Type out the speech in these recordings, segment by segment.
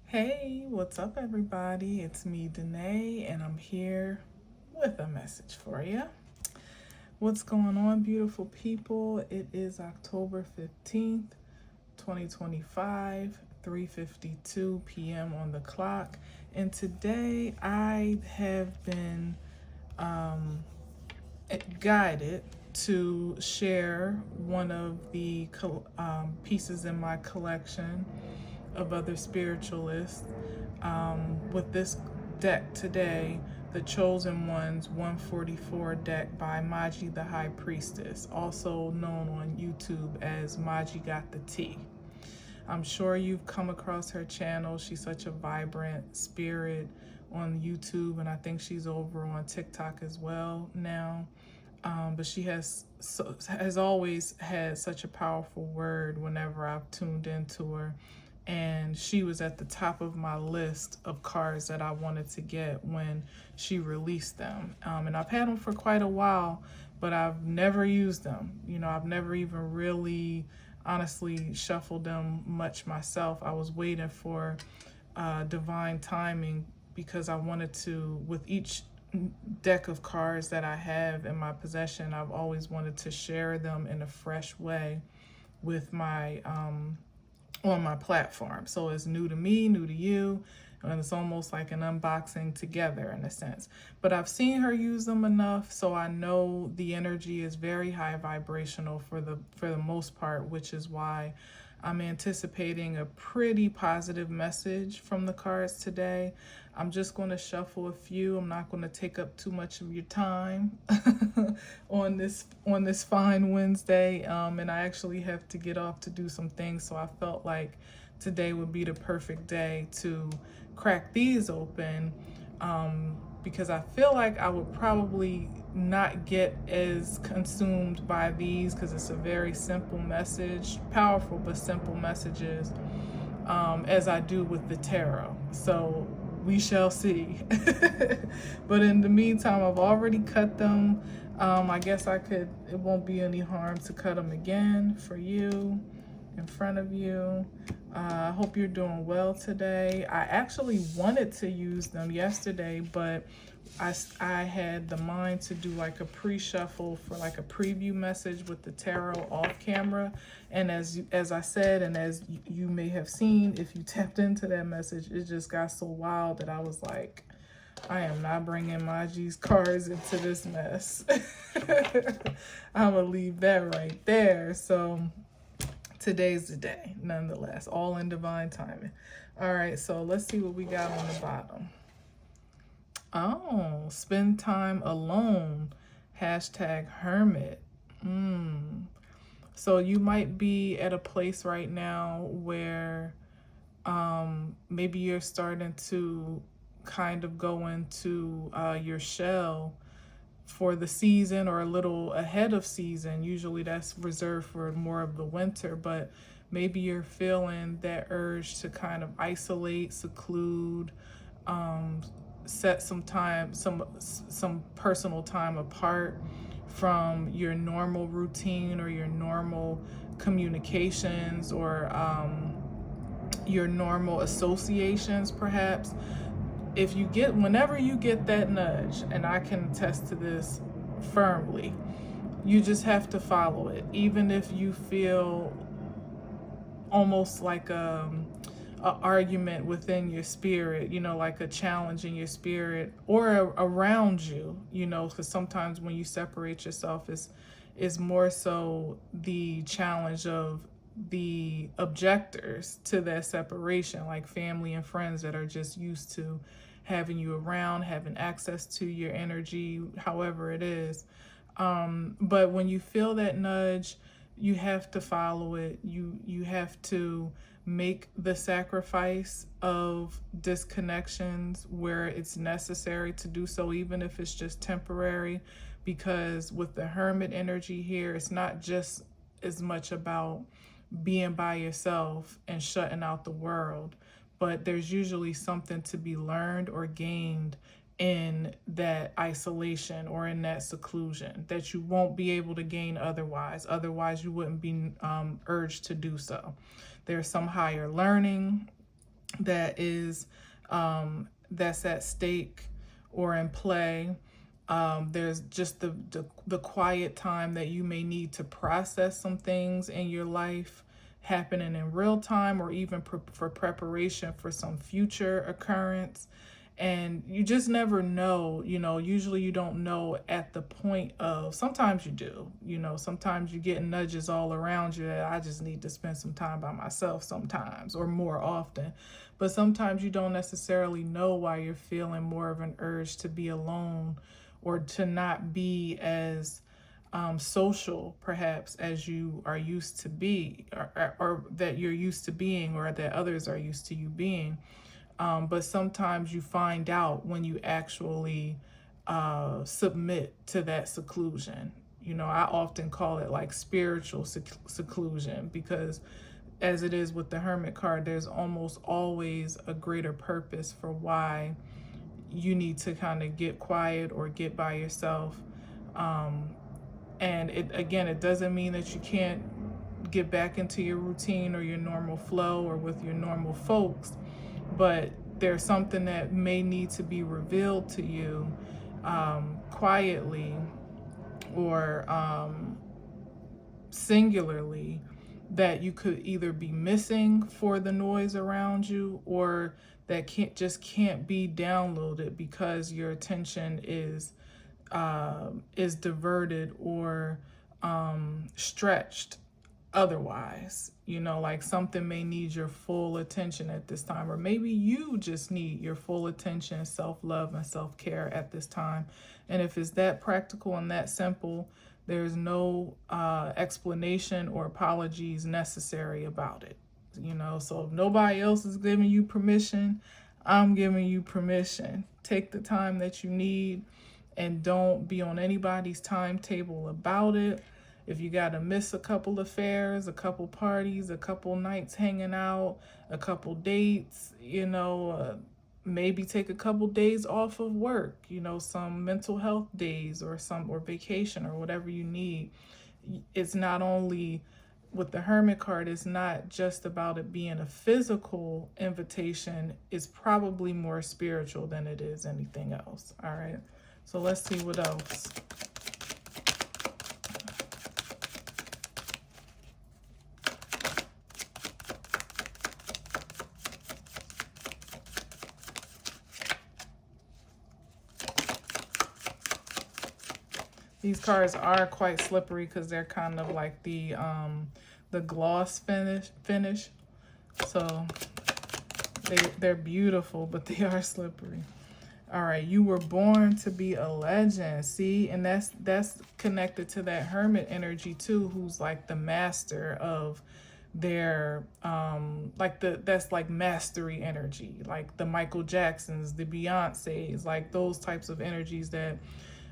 Hey, what's up, everybody? It's me, Danae, and I'm here with a message for you. What's going on, beautiful people? It is October 15th, 2025, 3:52 p.m. on the clock. And today I have been guided to share one of the pieces in my collection of other spiritualists with this deck today, the Chosen Ones 144 deck by Maji the High Priestess, also known on YouTube as Maji Got the Tea. I'm sure you've come across her channel. She's such a vibrant spirit on YouTube, and I think she's over on TikTok as well now. But she has always had such a powerful word whenever I've tuned into her. And she was at the top of my list of cards that I wanted to get when she released them. And I've had them for quite a while, but I've never used them. I've never even really honestly shuffled them much myself. I was waiting for divine timing because I wanted to, with each deck of cards that I have in my possession, I've always wanted to share them in a fresh way with my on my platform. So it's new to me, new to you, and it's almost like an unboxing together in a sense. But I've seen her use them enough, so I know the energy is very high vibrational for the most part, which is why I'm anticipating a pretty positive message from the cards today. I'm just going to shuffle a few. I'm not going to take up too much of your time on this fine Wednesday. And I actually have to get off to do some things, so I felt like today would be the perfect day to crack these open. Because I feel like I would probably not get as consumed by these because it's a very simple message, powerful but simple messages, as I do with the tarot. So we shall see. But in the meantime, I've already cut them. I guess it won't be any harm to cut them again for you, in front of you. I hope you're doing well today. I actually wanted to use them yesterday, but I had the mind to do like a pre-shuffle for like a preview message with the tarot off camera. And as I said, and as you may have seen, if you tapped into that message, it just got so wild that I was like, I am not bringing Maji's cards into this mess. I'm going to leave that right there. So today's the day, nonetheless, all in divine timing. All right, so let's see what we got on the bottom. Oh, spend time alone, #hermit. So you might be at a place right now where maybe you're starting to kind of go into your shell for the season, or a little ahead of season. Usually that's reserved for more of the winter, but maybe you're feeling that urge to kind of isolate, seclude, set some time, some personal time apart from your normal routine or your normal communications, or your normal associations perhaps. Whenever you get that nudge, and I can attest to this firmly, you just have to follow it. Even if you feel almost like a argument within your spirit, like a challenge in your spirit, or around you, because sometimes when you separate yourself, is more so the challenge of the objectors to that separation, like family and friends that are just used to having you around, having access to your energy, however it is. But when you feel that nudge, you have to follow it. You have to make the sacrifice of disconnections where it's necessary to do so, even if it's just temporary. Because with the hermit energy here, it's not just as much about being by yourself and shutting out the world, but there's usually something to be learned or gained in that isolation or in that seclusion that you won't be able to gain otherwise. Otherwise, you wouldn't be urged to do so. There's some higher learning that is that's at stake or in play. There's just the quiet time that you may need to process some things in your life happening in real time, or even for preparation for some future occurrence. And you just never know, usually you don't know at the point of, sometimes you do, sometimes you get nudges all around you that I just need to spend some time by myself sometimes, or more often. But sometimes you don't necessarily know why you're feeling more of an urge to be alone, or to not be as social perhaps as you are used to be, or that you're used to being, or that others are used to you being. But sometimes you find out when you actually submit to that seclusion. I often call it like spiritual seclusion, because as it is with the Hermit card, there's almost always a greater purpose for why you need to kind of get quiet or get by yourself. And it doesn't mean that you can't get back into your routine or your normal flow or with your normal folks, but there's something that may need to be revealed to you quietly, or singularly, that you could either be missing for the noise around you, or that can't be downloaded because your attention is diverted or stretched otherwise. Like something may need your full attention at this time, or maybe you just need your full attention, self-love and self-care at this time. And if it's that practical and that simple, there's no explanation or apologies necessary about it. So if nobody else is giving you permission, I'm giving you permission. Take the time that you need, and don't be on anybody's timetable about it. If you got to miss a couple affairs, a couple parties, a couple nights hanging out, a couple dates, maybe take a couple days off of work, some mental health days, or vacation, or whatever you need. It's not only with the Hermit card, it's not just about it being a physical invitation. It's probably more spiritual than it is anything else. All right. So let's see what else. These cards are quite slippery because they're kind of like the gloss finish. So they're beautiful, but they are slippery. All right, you were born to be a legend. See, and that's connected to that Hermit energy too, who's like the master of their that's like mastery energy, like the Michael Jacksons, the Beyoncés, like those types of energies that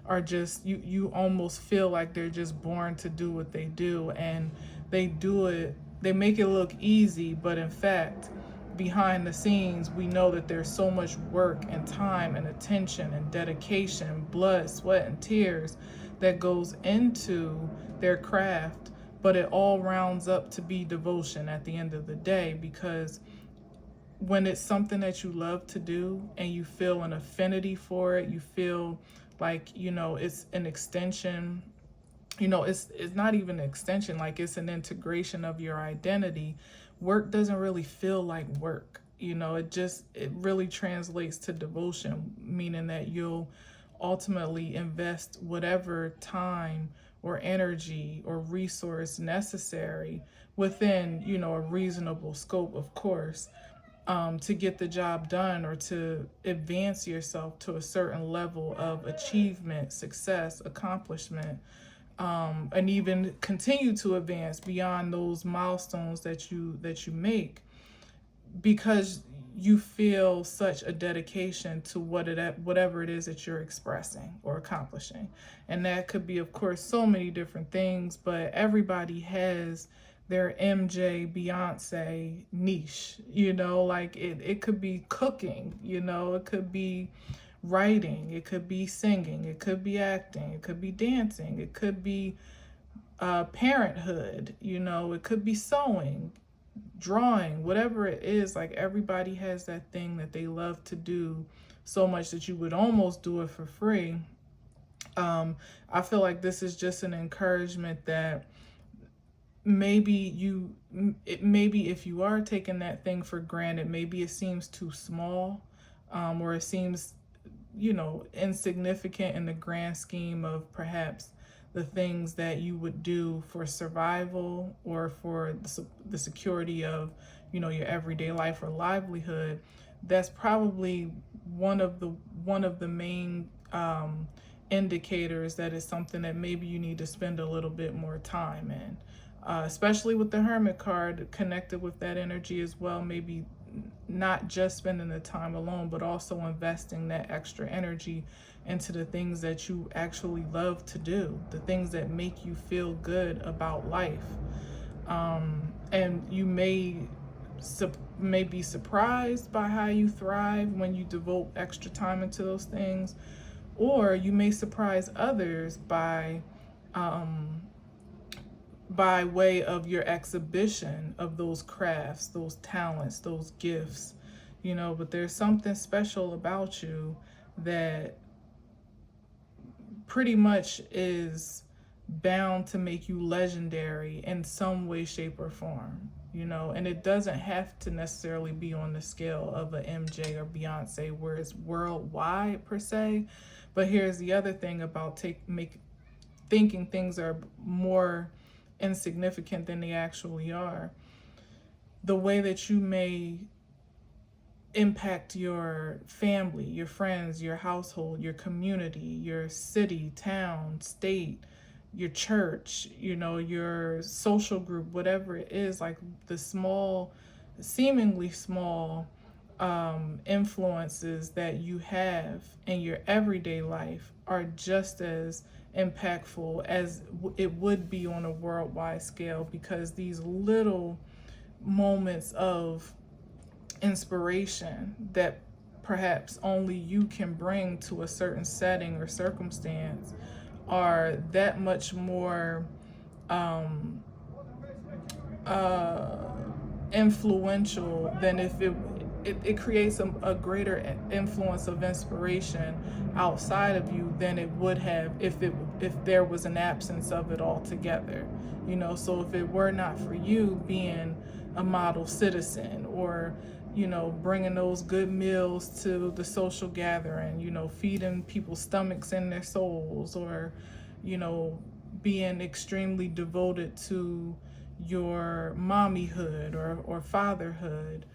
are just, you almost feel like they're just born to do what they do, and they do it, they make it look easy, but in fact behind the scenes we know that there's so much work and time and attention and dedication, blood, sweat and tears that goes into their craft, but it all rounds up to be devotion at the end of the day. Because when it's something that you love to do and you feel an affinity for it, you feel like, it's an extension, it's not even an extension, like it's an integration of your identity. Work doesn't really feel like work, it really translates to devotion, meaning that you'll ultimately invest whatever time or energy or resource necessary within, a reasonable scope, of course, to get the job done, or to advance yourself to a certain level of achievement, success, accomplishment, and even continue to advance beyond those milestones that you make, because you feel such a dedication to whatever it is that you're expressing or accomplishing. And that could be, of course, so many different things, but everybody has their MJ, Beyonce niche, like it could be cooking, it could be writing, it could be singing, it could be acting, it could be dancing, it could be parenthood, it could be sewing, drawing, whatever it is. Like, everybody has that thing that they love to do so much that you would almost do it for free. I feel like this is just an encouragement that maybe if you are taking that thing for granted, maybe it seems too small, or it seems, insignificant in the grand scheme of perhaps the things that you would do for survival or for the security of, your everyday life or livelihood. That's probably one of the main indicators that it's something that maybe you need to spend a little bit more time in. Especially with the Hermit card connected with that energy as well. Maybe not just spending the time alone, but also investing that extra energy into the things that you actually love to do, the things that make you feel good about life. And you may be surprised by how you thrive when you devote extra time into those things, or you may surprise others by way of your exhibition of those crafts, those talents, those gifts, but there's something special about you that pretty much is bound to make you legendary in some way, shape, or form, and it doesn't have to necessarily be on the scale of a MJ or Beyonce where it's worldwide per se. But here's the other thing about thinking things are more insignificant than they actually are. The way that you may impact your family, your friends, your household, your community, your city, town, state, your church, your social group, whatever it is, like the small, seemingly small influences that you have in your everyday life are just as impactful as it would be on a worldwide scale, because these little moments of inspiration that perhaps only you can bring to a certain setting or circumstance are that much more influential than if it creates a greater influence of inspiration outside of you than it would have if there was an absence of it altogether. So if it were not for you being a model citizen, or bringing those good meals to the social gathering, feeding people's stomachs and their souls, or being extremely devoted to your mommyhood or fatherhood,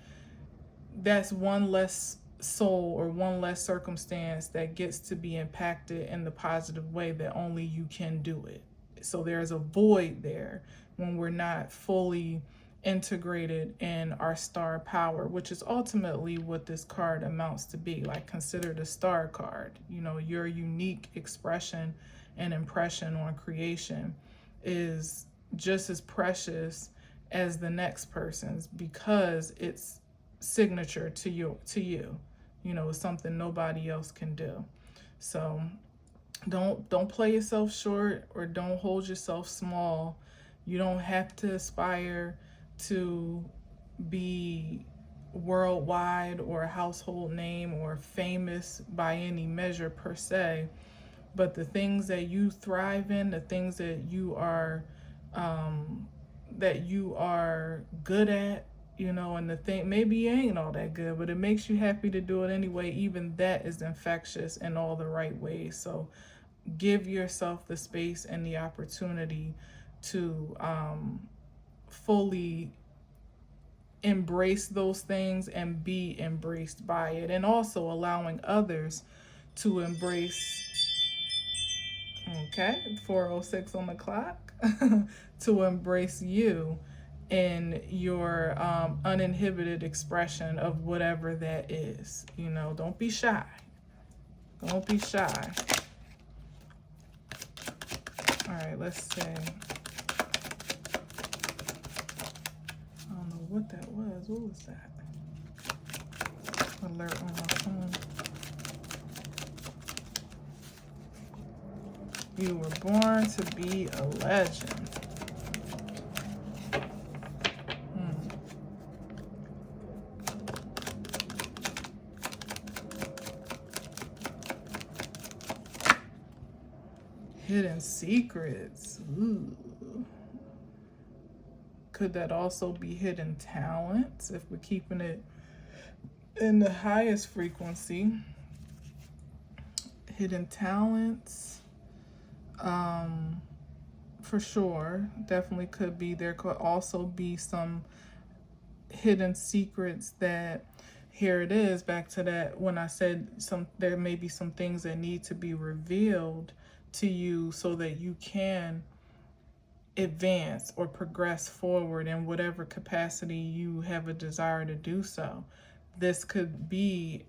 that's one less soul or one less circumstance that gets to be impacted in the positive way that only you can do it. So there's a void there when we're not fully integrated in our star power, which is ultimately what this card amounts to be. Like, consider the star card. Your unique expression and impression on creation is just as precious as the next person's, because it's signature to you. It's something nobody else can do. So don't play yourself short, or don't hold yourself small. You don't have to aspire to be worldwide or a household name or famous by any measure per se, but the things that you thrive in, the things that you are good at, and the thing, maybe you ain't all that good, but it makes you happy to do it anyway. Even that is infectious in all the right ways. So give yourself the space and the opportunity to fully embrace those things and be embraced by it, and also allowing others to embrace. Okay, 4:06 on the clock. To embrace you in your uninhibited expression of whatever that is. Don't be shy. Don't be shy. All right, let's see. I don't know what that was. What was that? Alert on my phone. You were born to be a legend. Hidden secrets. Ooh. Could that also be hidden talents if we're keeping it in the highest frequency? Hidden talents, for sure, definitely could be. There could also be some hidden secrets that, here it is, back to that when I said there may be some things that need to be revealed to you so that you can advance or progress forward in whatever capacity you have a desire to do so. This could be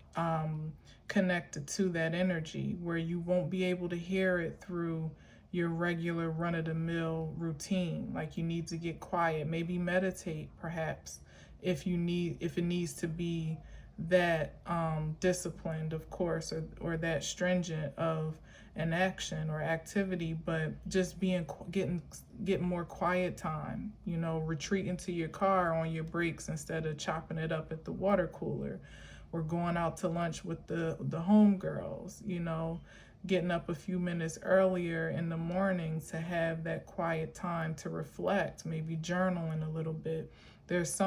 connected to that energy where you won't be able to hear it through your regular run-of-the-mill routine. Like, you need to get quiet, maybe meditate, perhaps, if it needs to be that disciplined, of course, or that stringent of an action or activity. But just getting more quiet time, retreat into your car on your breaks instead of chopping it up at the water cooler, or going out to lunch with the homegirls, getting up a few minutes earlier in the morning to have that quiet time to reflect, maybe journaling a little bit. There's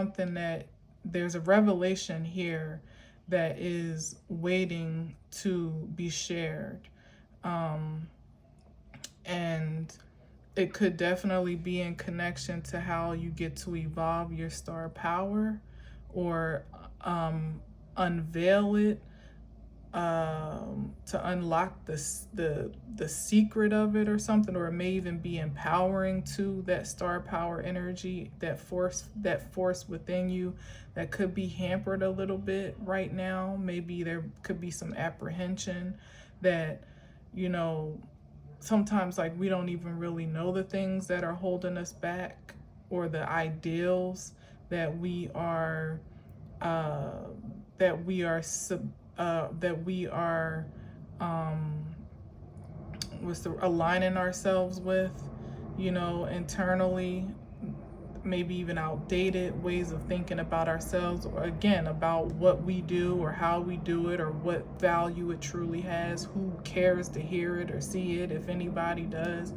a revelation here that is waiting to be shared. And it could definitely be in connection to how you get to evolve your star power, or unveil it, to unlock the secret of it or something. Or it may even be empowering to that star power energy, that force within you that could be hampered a little bit right now. Maybe there could be some apprehension that, sometimes, like, we don't even really know the things that are holding us back, or the ideals that we are aligning ourselves with, internally. Maybe even outdated ways of thinking about ourselves, or again, about what we do or how we do it, or what value it truly has. Who cares to hear it or see it, if anybody does,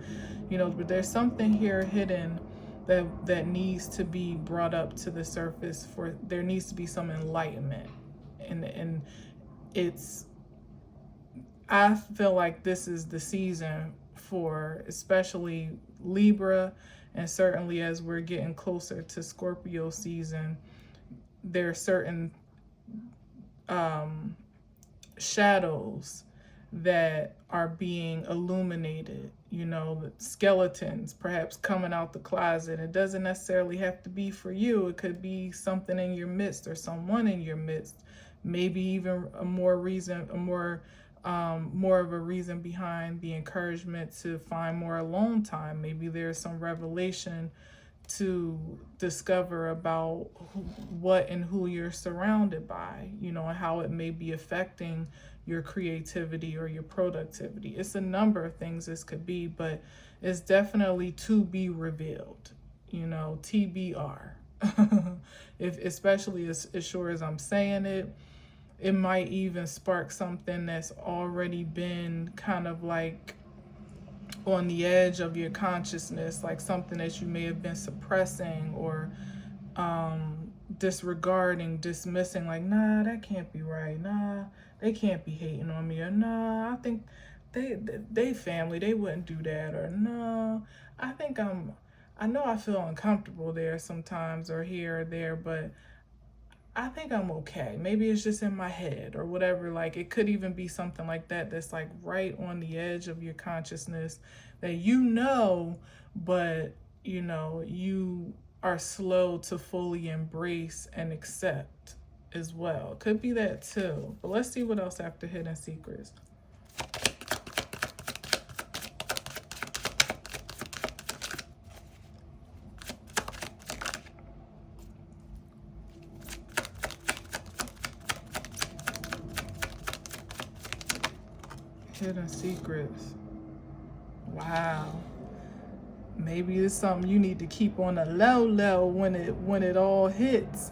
but there's something here hidden that needs to be brought up to the surface. There needs to be some enlightenment, and I feel like this is the season for especially Libra. And certainly as we're getting closer to Scorpio season, there are certain shadows that are being illuminated, the skeletons perhaps coming out the closet. It doesn't necessarily have to be for you. It could be something in your midst or someone in your midst. Maybe even more of a reason behind the encouragement to find more alone time. Maybe there's some revelation to discover about what and who you're surrounded by, and how it may be affecting your creativity or your productivity. It's a number of things this could be, but it's definitely to be revealed, TBR. Especially as sure as I'm saying it. It might even spark something that's already been kind of like on the edge of your consciousness, like something that you may have been suppressing or disregarding, dismissing, like, nah, that can't be right. Nah, they can't be hating on me. Or nah, I think they family, they wouldn't do that. Or no, I know I feel uncomfortable there sometimes, or here or there, but I think I'm okay. Maybe it's just in my head or whatever. Like, it could even be something like that that's like right on the edge of your consciousness that but you are slow to fully embrace and accept as well. It could be that too. But let's see what else after hidden secrets. Hidden secrets. Wow. Maybe it's something you need to keep on the low when it all hits.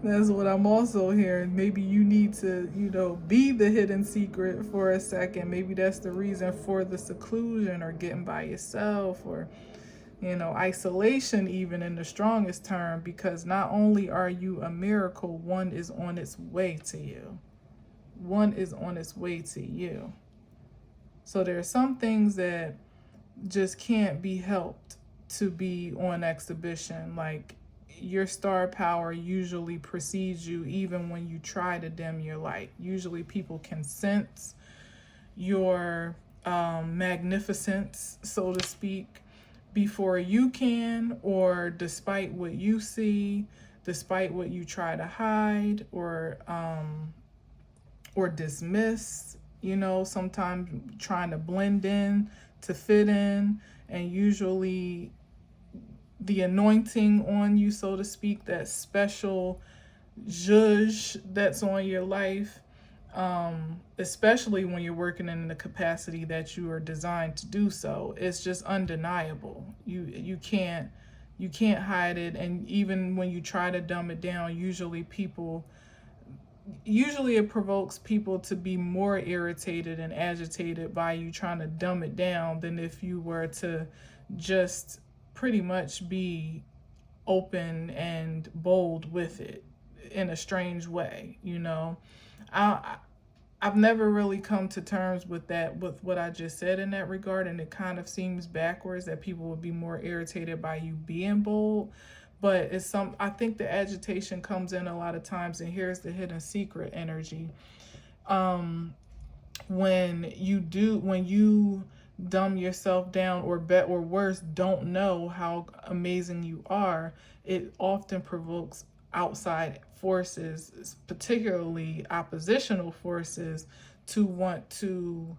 That's what I'm also hearing. Maybe you need to, be the hidden secret for a second. Maybe that's the reason for the seclusion or getting by yourself, or isolation, even in the strongest term, because not only are you a miracle, one is on its way to you. One is on its way to you. So there are some things that just can't be helped to be on exhibition. Like, your star power usually precedes you even when you try to dim your light. Usually people can sense your magnificence, so to speak, before you can, or despite what you see, despite what you try to hide or dismiss, sometimes trying to blend in to fit in. And usually the anointing on you, so to speak, that special zhuzh that's on your life, especially when you're working in the capacity that you are designed to do so, it's just undeniable. You can't hide it. And even when you try to dumb it down, usually it provokes people to be more irritated and agitated by you trying to dumb it down than if you were to just pretty much be open and bold with it in a strange way. I've never really come to terms with what I just said in that regard, and it kind of seems backwards that people would be more irritated by you being bold. But I think the agitation comes in a lot of times, and here's the hidden secret energy. When you dumb yourself down, or worse, don't know how amazing you are, it often provokes outside forces, particularly oppositional forces, to want to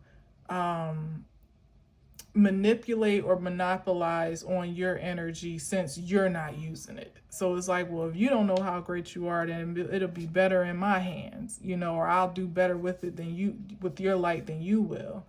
manipulate or monopolize on your energy, since you're not using it. So it's like, well, if you don't know how great you are, then it'll be better in my hands, or I'll do better with it with your light than you will.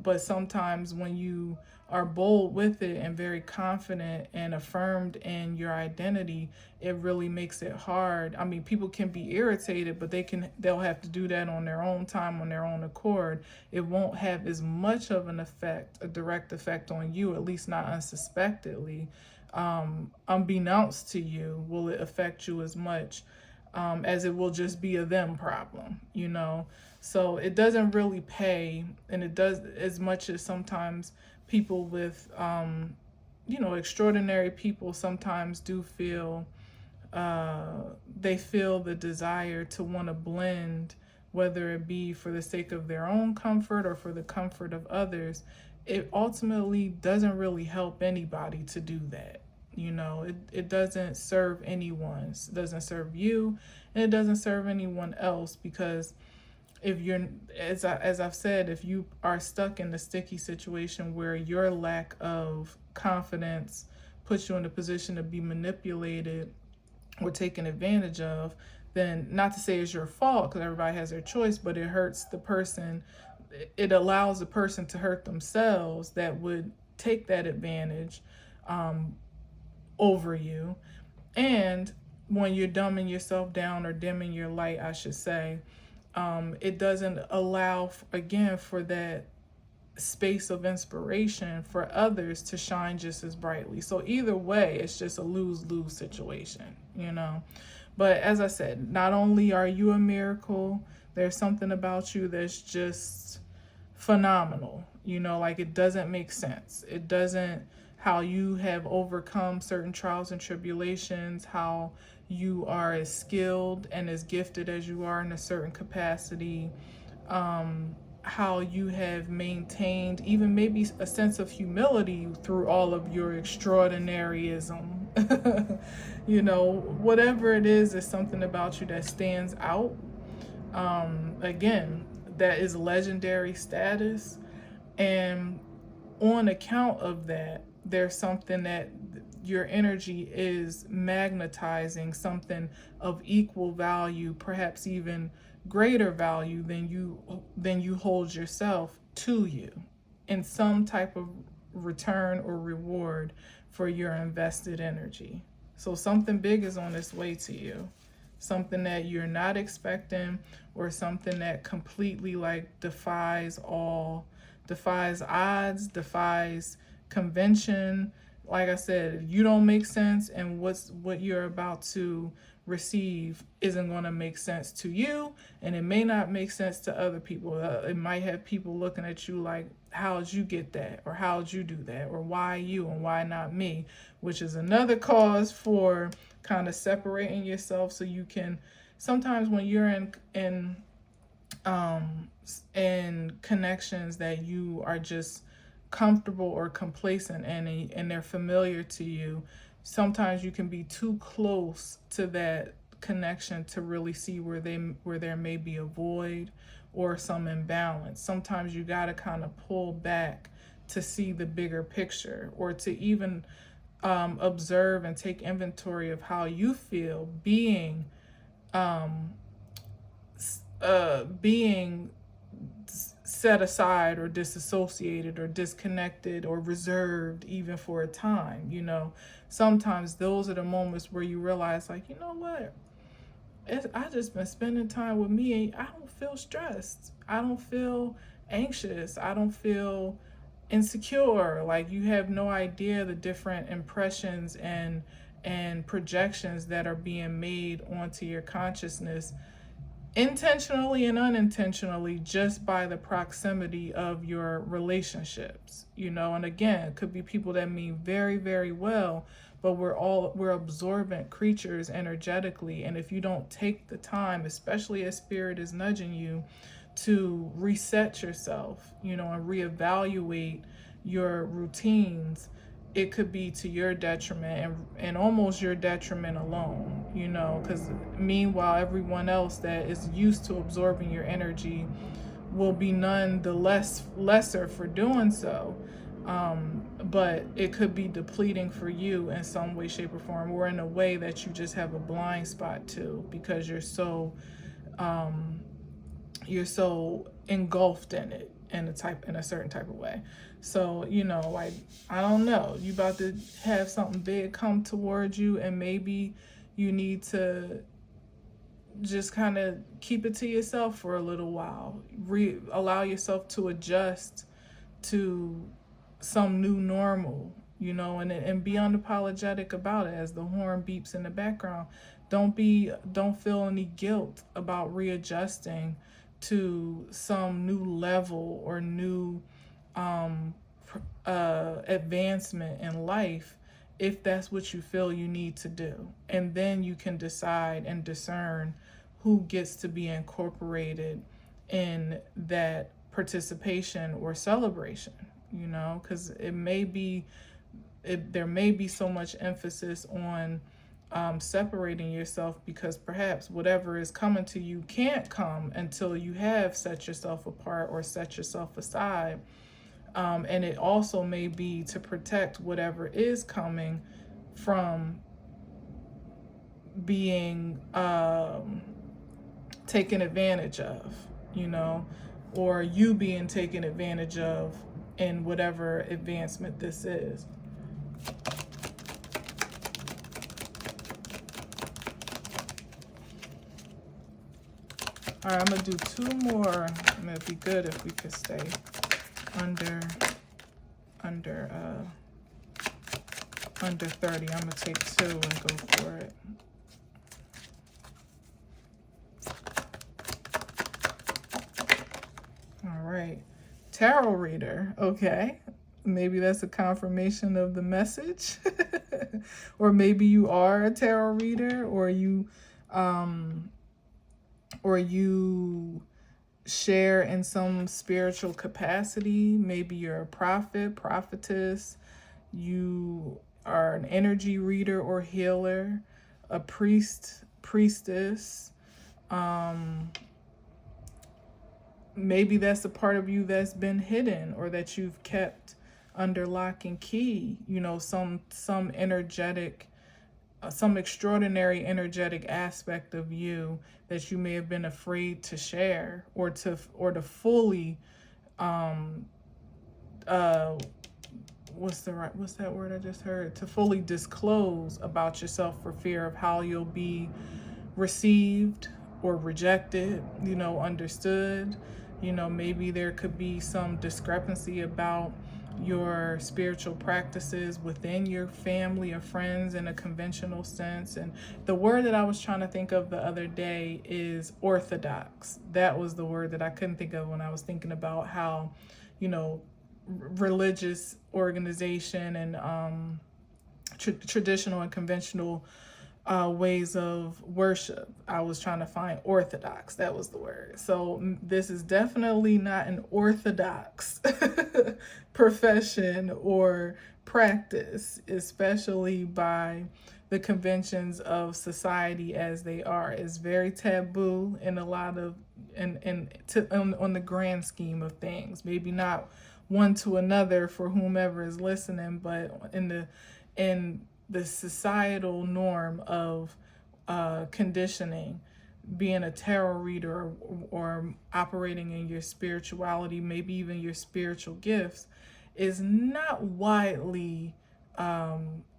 But sometimes when you are bold with it and very confident and affirmed in your identity, it really makes it hard. I mean, people can be irritated, but they'll have to do that on their own time, on their own accord. It won't have as much of a direct effect on you, at least not unsuspectedly. Unbeknownst to you, will it affect you as much as it will just be a them problem, So it doesn't really pay, and it does, as much as sometimes people with, extraordinary people sometimes do feel, they feel the desire to want to blend, whether it be for the sake of their own comfort or for the comfort of others. It ultimately doesn't really help anybody to do that. It doesn't serve anyone. It doesn't serve you, and it doesn't serve anyone else, because if you're, as I've said, if you are stuck in the sticky situation where your lack of confidence puts you in a position to be manipulated or taken advantage of, then not to say it's your fault, because everybody has their choice, but it hurts the person. It allows the person to hurt themselves that would take that advantage over you. And when you're dumbing yourself down, or dimming your light, I should say, it doesn't allow, again, for that space of inspiration for others to shine just as brightly. So either way, it's just a lose-lose situation, But as I said, not only are you a miracle, there's something about you that's just phenomenal. Like, it doesn't make sense. It doesn't, how you have overcome certain trials and tribulations, how you are as skilled and as gifted as you are in a certain capacity, how you have maintained even maybe a sense of humility through all of your extraordinaryism. Whatever it is something about you that stands out. Again, that is legendary status. And on account of that, there's something that your energy is magnetizing, something of equal value, perhaps even greater value than you hold yourself, to you, in some type of return or reward for your invested energy. So something big is on its way to you. something that you're not expecting, or something that completely like defies odds, defies convention. Like I said, you don't make sense, and what you're about to receive isn't going to make sense to you, and it may not make sense to other people. It might have people looking at you like, how'd you get that, or how'd you do that, or why you and why not me, which is another cause for kind of separating yourself. So you can, sometimes when you're in connections that you are just comfortable or complacent in, and they're familiar to you, sometimes you can be too close to that connection to really see where there may be a void or some imbalance. Sometimes you got to kind of pull back to see the bigger picture, or to even observe and take inventory of how you feel being set aside or disassociated or disconnected or reserved even for a time. Sometimes those are the moments where you realize, like, you know what, I just been spending time with me, and I don't feel stressed, I don't feel anxious, I don't feel insecure. Like, you have no idea the different impressions and projections that are being made onto your consciousness, intentionally and unintentionally, just by the proximity of your relationships. And again, it could be people that mean very, very well, but we're absorbent creatures energetically. And if you don't take the time, especially as spirit is nudging you, to reset yourself, and reevaluate your routines, it could be to your detriment, and almost your detriment alone, because meanwhile, everyone else that is used to absorbing your energy will be none the lesser for doing so. But it could be depleting for you in some way, shape, or form, or in a way that you just have a blind spot to, because you're so engulfed in it in a certain type of way. So, like, I don't know, you about to have something big come towards you, and maybe you need to just kind of keep it to yourself for a little while. Allow yourself to adjust to some new normal, and be unapologetic about it. As the horn beeps in the background, don't feel any guilt about readjusting to some new level or new advancement in life, if that's what you feel you need to do. And then you can decide and discern who gets to be incorporated in that participation or celebration, because there may be so much emphasis on separating yourself, because perhaps whatever is coming to you can't come until you have set yourself apart or set yourself aside. And it also may be to protect whatever is coming from being taken advantage of, or you being taken advantage of in whatever advancement this is. All right, I'm gonna do two more, and it'd be good if we could stay under 30. I'm gonna take two and go for it. All right, tarot reader. Okay, maybe that's a confirmation of the message. Or maybe you are a tarot reader, or you share in some spiritual capacity. Maybe you're a prophet, prophetess, you are an energy reader or healer, a priest, priestess. Maybe that's a part of you that's been hidden, or that you've kept under lock and key. Some energetic, some extraordinary energetic aspect of you that you may have been afraid to share, or to fully what's that word I just heard? To fully disclose about yourself, for fear of how you'll be received or rejected, understood. Maybe there could be some discrepancy about your spiritual practices within your family or friends in a conventional sense. And the word that I was trying to think of the other day is orthodox. That was the word that I couldn't think of when I was thinking about how, religious organization and traditional and conventional ways of worship. I was trying to find orthodox. That was the word. So this is definitely not an orthodox profession or practice, especially by the conventions of society as they are. It's very taboo in a lot of, on the grand scheme of things. Maybe not one to another for whomever is listening, but in the societal norm of conditioning, being a tarot reader or operating in your spirituality, maybe even your spiritual gifts, is not widely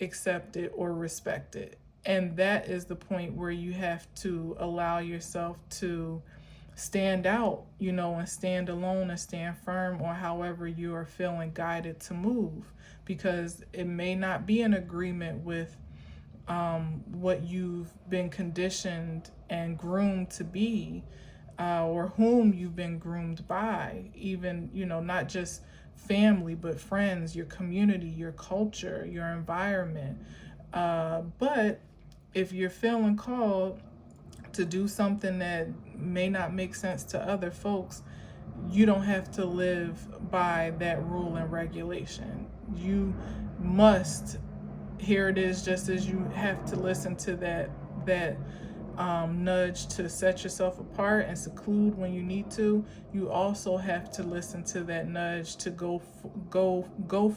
accepted or respected. And that is the point where you have to allow yourself to stand out, and stand alone and stand firm on however you are feeling guided to move, because it may not be in agreement with what you've been conditioned and groomed to be, or whom you've been groomed by, even, not just family, but friends, your community, your culture, your environment. But if you're feeling called to do something that may not make sense to other folks, you don't have to live by that rule and regulation. You must, here it is, just as you have to listen to that nudge to set yourself apart and seclude when you need to, you also have to listen to that nudge to go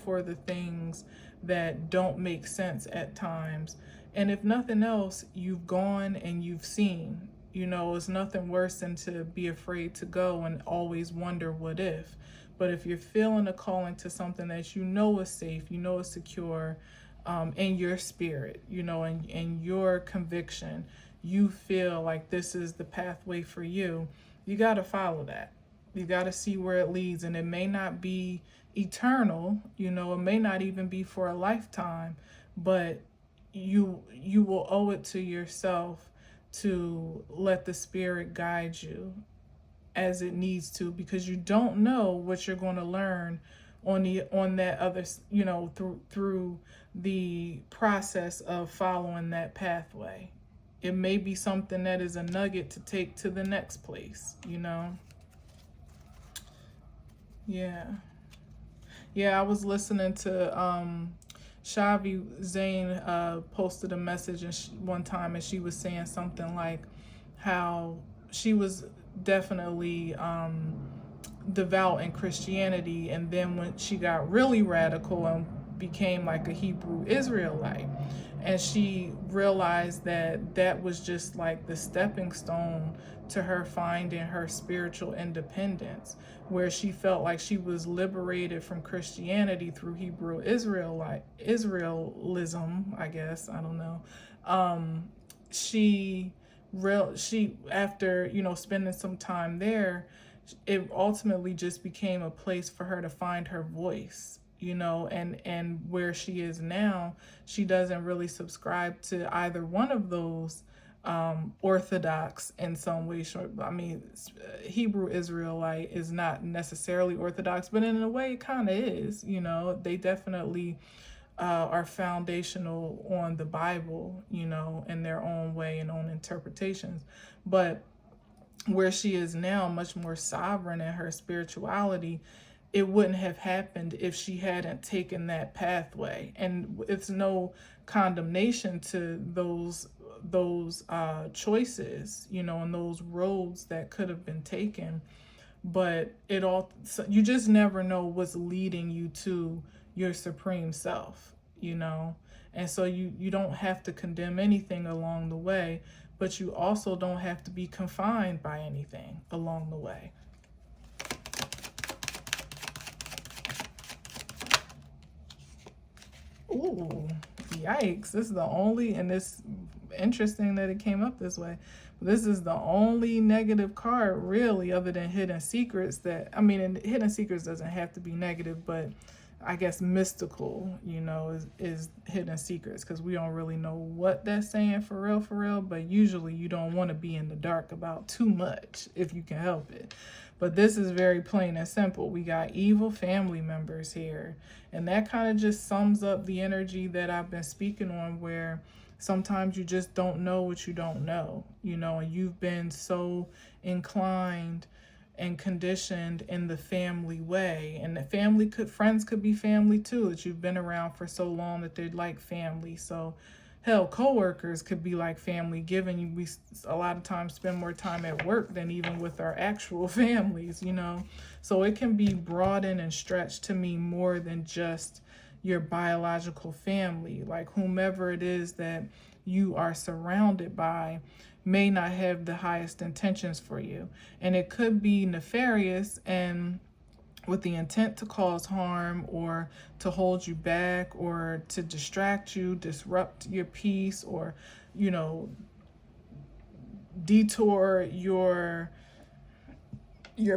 for the things that don't make sense at times. And if nothing else, you've gone and you've seen. It's nothing worse than to be afraid to go and always wonder what if. But if you're feeling a calling to something that is safe, is secure, in your spirit, and your conviction, you feel like this is the pathway for you, you got to follow that. You got to see where it leads. And it may not be eternal, it may not even be for a lifetime, but you will owe it to yourself to let the spirit guide you as it needs to, because you don't know what you're going to learn on that other, through the process of following that pathway. It may be something that is a nugget to take to the next place, Yeah. I was listening to Shavi Zane posted a message one time, and she was saying something like how she was definitely devout in Christianity, and then when she got really radical and became like a Hebrew Israelite, and she realized that was just like the stepping stone to her finding her spiritual independence, where she felt like she was liberated from Christianity through Hebrew Israelism, I guess, I don't know. She after spending some time there, it ultimately just became a place for her to find her voice, and where she is now, she doesn't really subscribe to either one of those orthodox in some way. Hebrew Israelite is not necessarily orthodox, but in a way it kind of is. They definitely are foundational on the Bible, in their own way and own interpretations. But where she is now, much more sovereign in her spirituality, it wouldn't have happened if she hadn't taken that pathway. And it's no condemnation to those choices, and those roads that could have been taken. But you just never know what's leading you to your supreme self, and so you don't have to condemn anything along the way, but you also don't have to be confined by anything along the way. Ooh, yikes, this is the only, and it's interesting that it came up this way. This is the only negative card really, other than Hidden Secrets, that, I mean, and Hidden Secrets doesn't have to be negative, but I guess mystical, you know, is Hidden Secrets, because we don't really know what that's saying for real, but usually you don't want to be in the dark about too much if you can help it. But this is very plain and simple. We got evil family members here, and that kind of just sums up the energy that I've been speaking on, where sometimes you just don't know what you don't know, you know, and you've been so inclined and conditioned in the family way. And the family friends could be family too, that you've been around for so long that they're like family. So hell, coworkers could be like family, given we a lot of times spend more time at work than even with our actual families, you know. So it can be broadened and stretched to mean more than just your biological family. Like whomever it is that you are surrounded by may not have the highest intentions for you. And it could be nefarious and with the intent to cause harm, or to hold you back, or to distract you, disrupt your peace, or, you know, detour your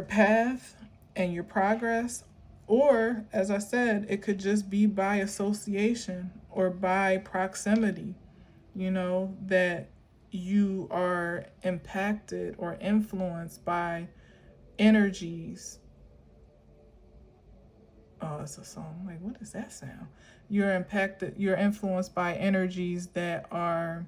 path and your progress. Or, as I said, it could just be by association or by proximity, you know, that you are impacted or influenced by energies. Oh, it's a song. Like, what does that sound? You're influenced by energies that are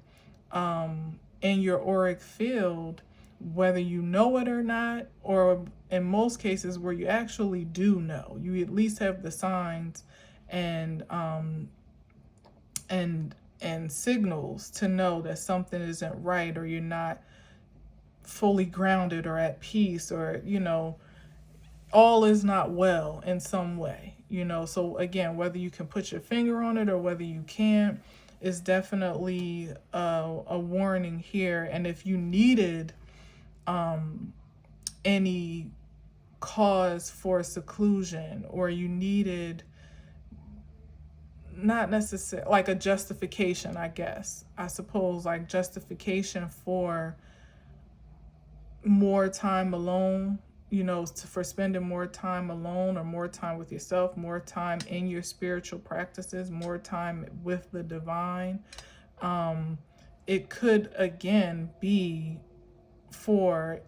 in your auric field, whether you know it or not, or in most cases where you actually do know. You at least have the signs and signals to know that something isn't right, or you're not fully grounded or at peace, or, you know, all is not well in some way, you know. So again, whether you can put your finger on it or whether you can't, is definitely a warning here. And if you needed any cause for seclusion, or you needed, not necessarily like a justification, I suppose, like justification for more time alone, you know, for spending more time alone, or more time with yourself, more time in your spiritual practices, more time with the divine. It could again be for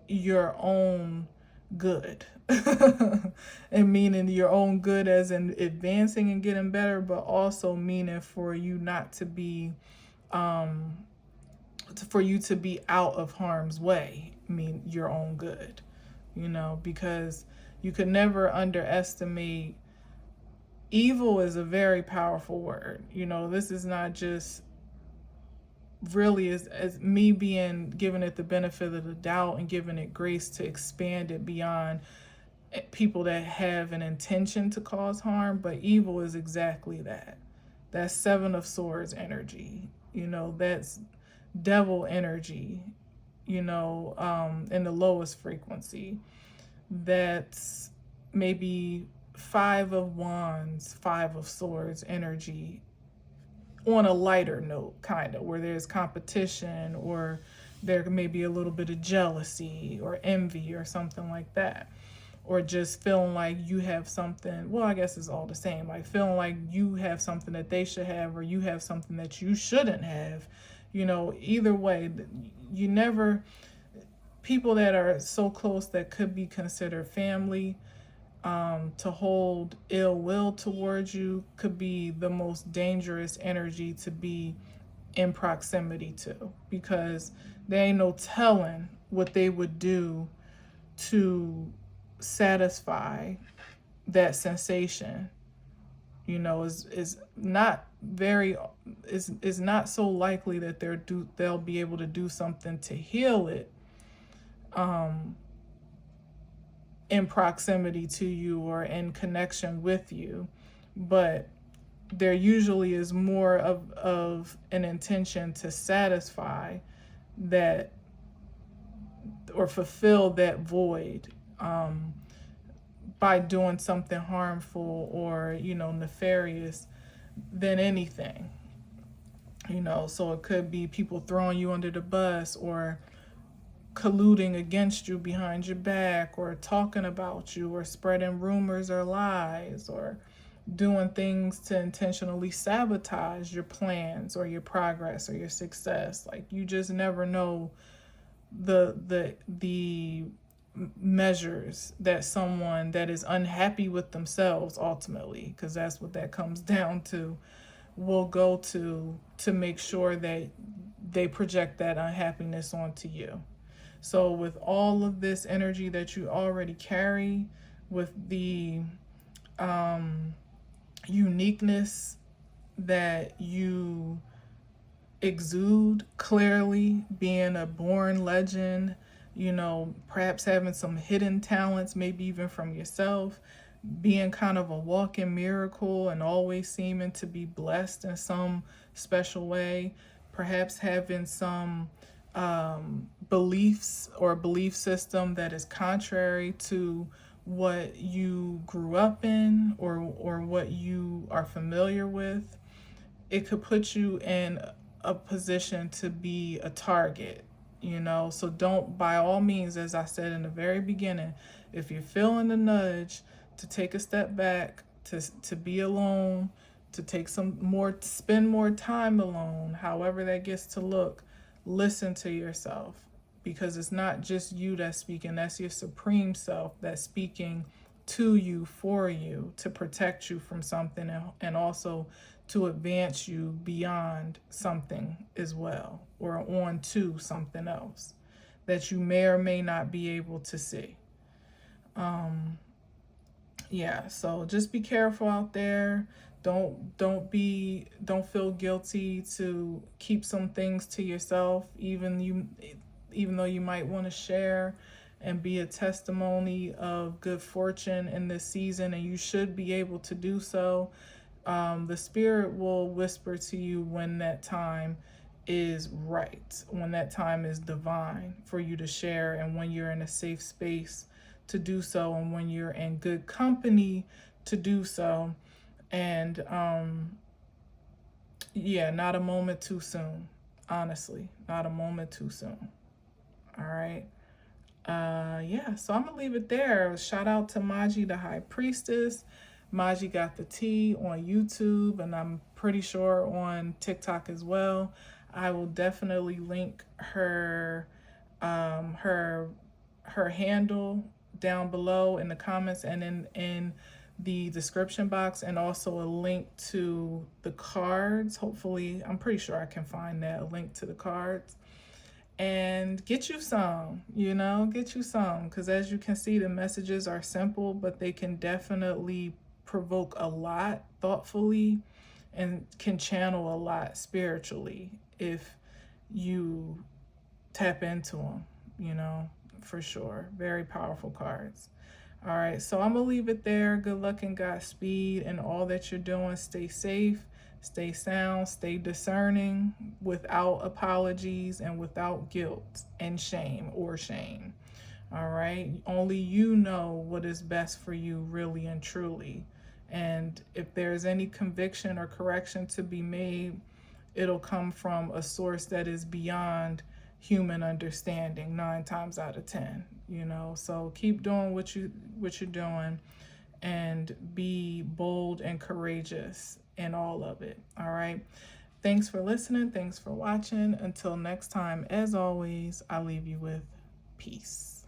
your own good. And meaning your own good as in advancing and getting better, but also meaning for you not to be for you to be out of harm's way. I mean, your own good, you know, because you could never underestimate evil. Is a very powerful word. You know, this is not just really as me being given it the benefit of the doubt and giving it grace to expand it beyond people that have an intention to cause harm. But evil is exactly that. That's Seven of Swords energy, you know, that's devil energy, you know, in the lowest frequency. That's maybe Five of Wands, Five of Swords energy on a lighter note, kind of, where there's competition, or there may be a little bit of jealousy or envy or something like that. Or just feeling like you have something, well, I guess it's all the same, like feeling like you have something that they should have, or you have something that you shouldn't have. You know, either way, you never, people that are so close that could be considered family, to hold ill will towards you, could be the most dangerous energy to be in proximity to, because there ain't no telling what they would do to satisfy that sensation. You know, is not very, is not so likely that they'll be able to do something to heal it in proximity to you or in connection with you. But there usually is more of an intention to satisfy that or fulfill that void by doing something harmful or, you know, nefarious than anything. So it could be people throwing you under the bus, or colluding against you behind your back, or talking about you, or spreading rumors or lies, or doing things to intentionally sabotage your plans or your progress or your success. Like, you just never know the measures that someone that is unhappy with themselves, ultimately, because that's what that comes down to, will go to make sure that they project that unhappiness onto you. So with all of this energy that you already carry, with the uniqueness that you exude clearly, being a born legend, perhaps having some hidden talents, maybe even from yourself, being kind of a walking miracle and always seeming to be blessed in some special way, perhaps having some beliefs or belief system that is contrary to what you grew up in, or what you are familiar with. It could put you in a position to be a target, So don't, by all means, as I said in the very beginning, if you're feeling the nudge to take a step back, to be alone, to spend more time alone, however that gets to look, listen to yourself, because it's not just you that's speaking, that's your supreme self that's speaking to you, for you, to protect you from something, and also to advance you beyond something as well, or on to something else that you may or may not be able to see. So just be careful out there. Don't feel guilty to keep some things to yourself, even though you might want to share and be a testimony of good fortune in this season, and you should be able to do so. The Spirit will whisper to you when that time is right, when that time is divine for you to share, and when you're in a safe space to do so, and when you're in good company to do so. And not a moment too soon. Honestly, not a moment too soon. All right. So I'm gonna leave it there. Shout out to Maji, the High Priestess. Maji Got the Tea on YouTube, and I'm pretty sure on TikTok as well. I will definitely link her handle down below in the comments and in the description box, and also a link to the cards. Hopefully, I'm pretty sure I can find that, a link to the cards. And get you some, because as you can see, the messages are simple, but they can definitely provoke a lot thoughtfully, and can channel a lot spiritually if you tap into them, for sure. Very powerful cards. All right, so I'm gonna leave it there. Good luck and Godspeed in all that you're doing. Stay safe, stay sound, stay discerning, without apologies and without guilt and shame. All right, only you know what is best for you, really and truly. And if there's any conviction or correction to be made, it'll come from a source that is beyond human understanding 9 times out of 10. So keep doing what you're doing, and be bold and courageous in all of it. All right. Thanks for listening. Thanks for watching. Until next time, as always, I leave you with peace.